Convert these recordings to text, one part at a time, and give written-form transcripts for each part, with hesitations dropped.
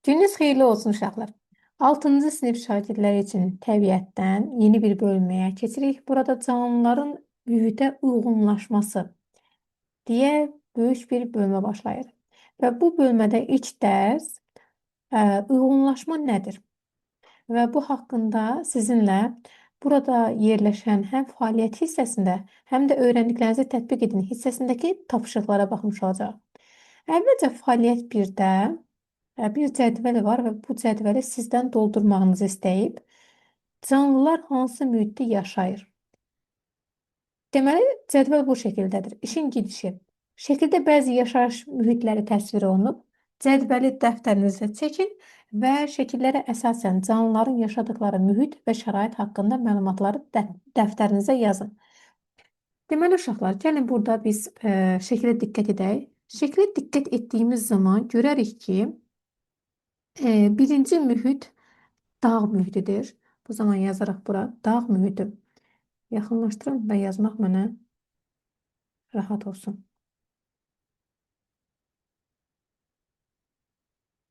Gününüz xeyirli olsun uşaqlar. 6-cı sinif şagirdləri üçün təbiətdən yeni bir bölməyə keçirik. Burada canlıların mühitə uyğunlaşması deyə böyük bir bölmə başlayır. Və bu bölmədə ilk dərs uyğunlaşma nədir? Və bu haqqında sizinlə burada yerləşən həm fəaliyyət hissəsində, həm də öyrəndiklərinizi tətbiq edin hissəsindəki tapşırıqlara baxmış olacağıq. Əvvəlcə fəaliyyət 1-də bir cədvəl var və bu cədvəli sizdən doldurmağınızı istəyib, canlılar hansı mühitdə yaşayır? Deməli, cədvəl bu şəkildədir. İşin gedişi. Şəkildə bəzi yaşayış mühitləri təsvir olunub. Cədvəli dəftərinizə çəkin və şəkillərə əsasən canlıların yaşadıkları mühit və şərait haqqında məlumatları dəftərinizə yazın. Deməli, uşaqlar, gəlin burada biz şəklə diqqət edək. Şəklə diqqət etdiyimiz zaman görərik ki, birinci mühit dağ mühitidir. Bu zaman yazaraq bura dağ mühiti. Yaxınlaşdırın və yazmaq mənə rahat olsun.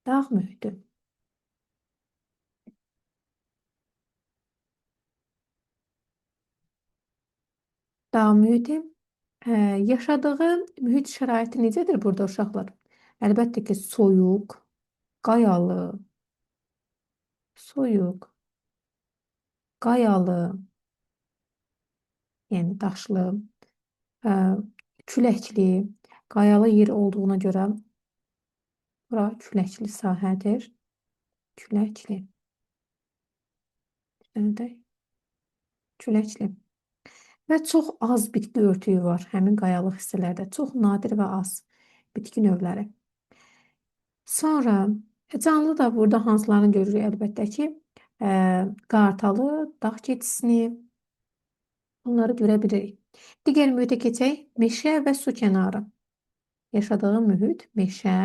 Dağ mühiti. Dağ mühiti. Yaşadığı mühit şəraiti necədir burada uşaqlar? Əlbəttə ki, soyuq, qayalı, soyuq, qayalı, yəni daşlı, küləkli, qayalı yer olduğuna görə bura küləkli sahədir. Küləkli. Küləkli. Və çox az bitki örtüyü var həmin qayalıq hissələrdə. Çox nadir və az bitki növləri. Sonra canlı da burada hansılarını görürük əlbəttə ki, qartalı, dağ keçisini, onları görə bilirik. Digər mühitə keçək, meşə və su kənarı. Yaşadığı mühit meşə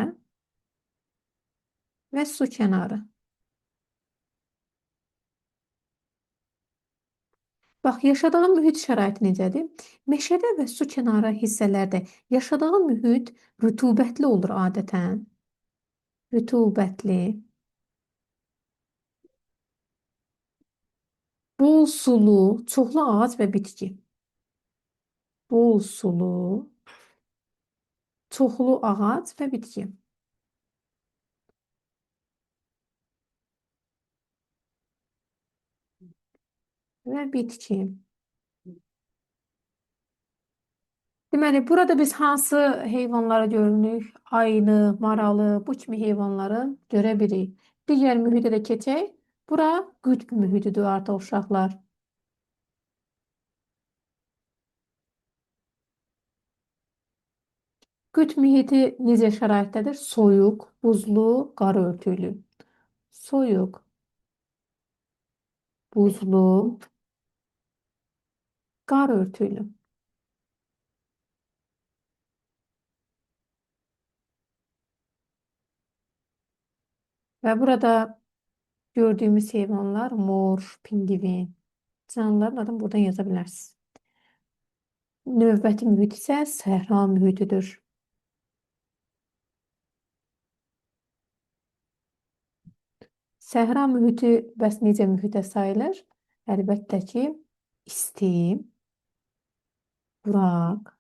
və su kənarı. Bax, yaşadığı mühit şəraiti necədir? Meşədə və su kənarı hissələrdə yaşadığı mühit rütubətli olur adətən. Rütubətli. Bol sulu, çoxlu ağac və bitki. Bol sulu, çoxlu ağac və bitki. Və bitki. Deməli, burada biz hansı heyvanları görürük? Ayını, maralı, bu kimi heyvanları görə bilirik. Digər mühitə də keçək. Bura qütb mühitidir artıq uşaqlar. Qütb mühiti necə şəraitdədir? Soyuq, buzlu, qar örtülü. Soyuq, buzlu, qar örtülü. Və burada gördüyümüz heyvanlar mor, pingvin. Canlıların adını buradan yaza bilərsiniz. Növbəti mühit isə səhra mühitidir. Səhra mühiti bəs necə mühitə sayılır? Əlbəttə ki, isti, quraq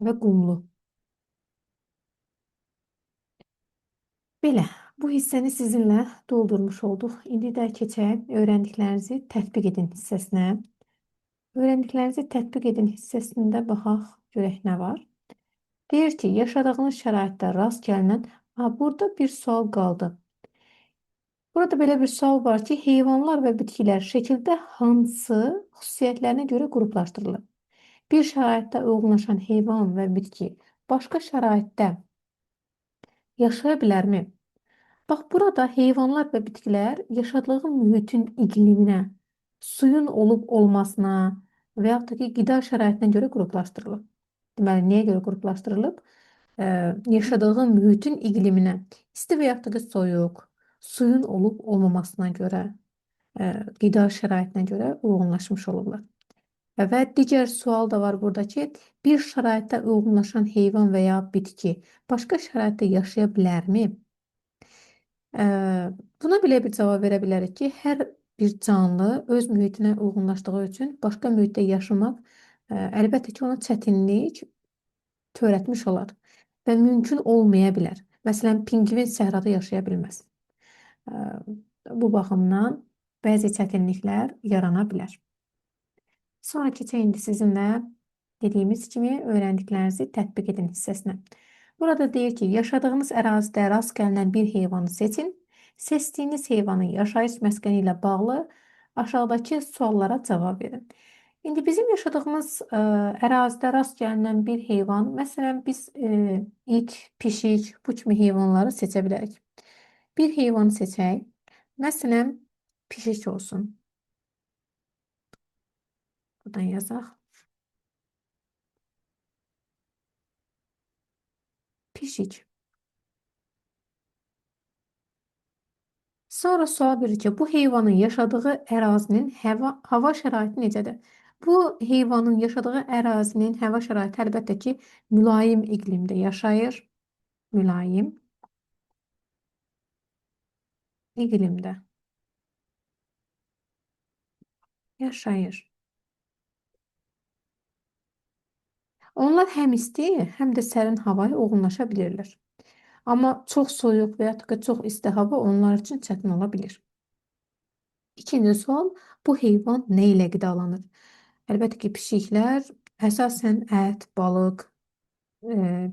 və qumlu. Belə, bu hissəni sizinlə doldurmuş olduq. İndi də keçək öyrəndiklərinizi tətbiq edin hissəsinə. Öyrəndiklərinizi tətbiq edin hissəsində baxaq, görək nə var. Deyir ki, yaşadığınız şəraitdə rast gəlinən, burada bir sual qaldı. Burada belə bir sual var ki, heyvanlar və bitkilər şəkildə hansı xüsusiyyətlərinə görə qruplaşdırılır? Bir şəraitdə uyğunlaşan heyvan və bitki başqa şəraitdə yaşaya bilərmi? Bax, burada heyvanlar və bitkilər yaşadığı mühitin iqliminə, suyun olub-olmasına və yaxud da ki, qida şəraitinə görə qruplaşdırılıb. Deməli, niyə görə qruplaşdırılıb? Yaşadığı mühitin iqliminə, isti və yaxud da ki, soyuq, suyun olub-olmamasına görə, qida şəraitinə görə uyğunlaşmış olurlar. Və digər sual da var burada ki, bir şəraitə uyğunlaşan heyvan və ya bitki başqa şəraitdə yaşaya bilərmi? Buna belə bir cavab verə bilərik ki, hər bir canlı öz mühitinə uyğunlaşdığı üçün başqa mühitdə yaşamaq əlbəttə ki, ona çətinlik törətmiş olar və mümkün olmaya bilər. Məsələn, pinqvin səhrada yaşaya bilməz. Ə, Bu baxımdan bəzi çətinliklər yarana bilər. Sonra keçək indi sizinlə dediyimiz kimi öyrəndiklərinizi tətbiq edin hissəsinə. Burada deyir ki, yaşadığınız ərazidə rast gəlinən bir heyvanı seçin. Seçdiyiniz heyvanın yaşayış məskəni ilə bağlı aşağıdakı suallara cavab verin. İndi bizim yaşadığımız ərazidə rast gəlinən bir heyvan, məsələn, biz it, pişik, bu kimi heyvanları seçə bilərik. Bir heyvanı seçək. Məsələn, pişik olsun. Buradan yazaq. Pişik. Sonra sual verir ki, bu heyvanın yaşadığı ərazinin hava şəraiti necədir? Bu heyvanın yaşadığı ərazinin hava şəraiti əlbəttə ki, mülayim iqlimdə yaşayır. Mülayim iqlimdə yaşayır. Onlar həm isti, həm də sərin havaya uyğunlaşa bilirlər. Amma çox soyuq və ya da çox isti hava onlar üçün çətin ola bilir. İkinci sual, bu heyvan nə ilə qidalanır? Əlbəttə ki, pişiklər əsasən ət, balıq,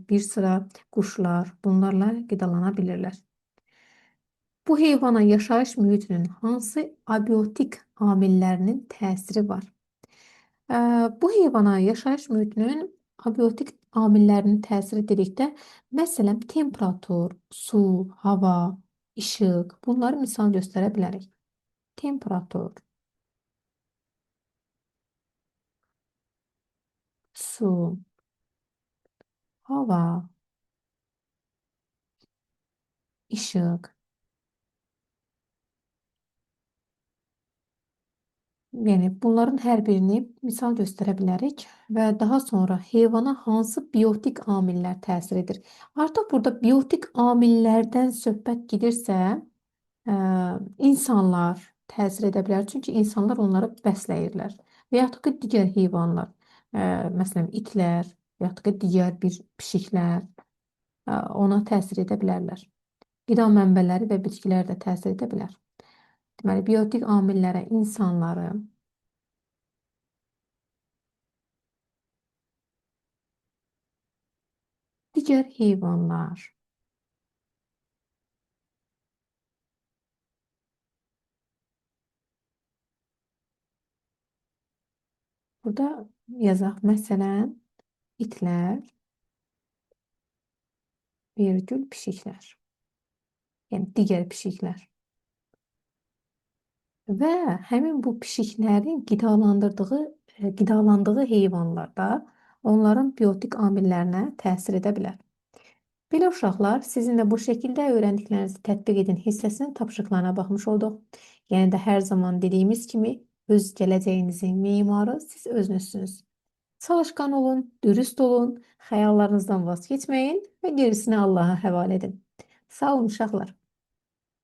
bir sıra quşlar bunlarla qidalana bilirlər. Bu heyvana yaşayış mühitinin hansı abiotik amillərinin təsiri var? Bu heyvana yaşayış mühitinin abiotik amillərinin təsiri dedikdə, məsələn, temperatur, su, hava, işıq, bunları misal göstərə bilərik. Temperatur, su, hava, işıq. Yəni bunların hər birini misal göstərə bilərik və daha sonra heyvana hansı biotik amillər təsir edir? Artıq burada biotik amillərdən söhbət gedirsə, insanlar təsir edə bilər. Çünki insanlar onları bəsləyirlər. Və yaxud ki, digər heyvanlar, məsələn, itlər, və yaxud ki, digər bir pişiklər ona təsir edə bilərlər. Qida mənbələri və bitkilər də təsir edə bilər. Deməli, biotik amillərə insanları, digər heyvanlar. Burada yazaq, məsələn, itlər, virgül, pişiklər. Yəni, digər pişiklər. Və həmin bu pişiklərin qidalandığı heyvanlarda onların biotik amillərinə təsir edə bilər. Belə uşaqlar, sizinlə bu şəkildə öyrəndiklərinizi tətbiq edin hissəsinin tapşırıqlarına baxmış olduq. Yəni də hər zaman dediyimiz kimi, öz gələcəyinizin memarı siz özünüzsünüz. Çalışqan olun, dürüst olun, xəyallarınızdan vaz keçməyin və gerisini Allaha həvalə edin. Sağ olun uşaqlar.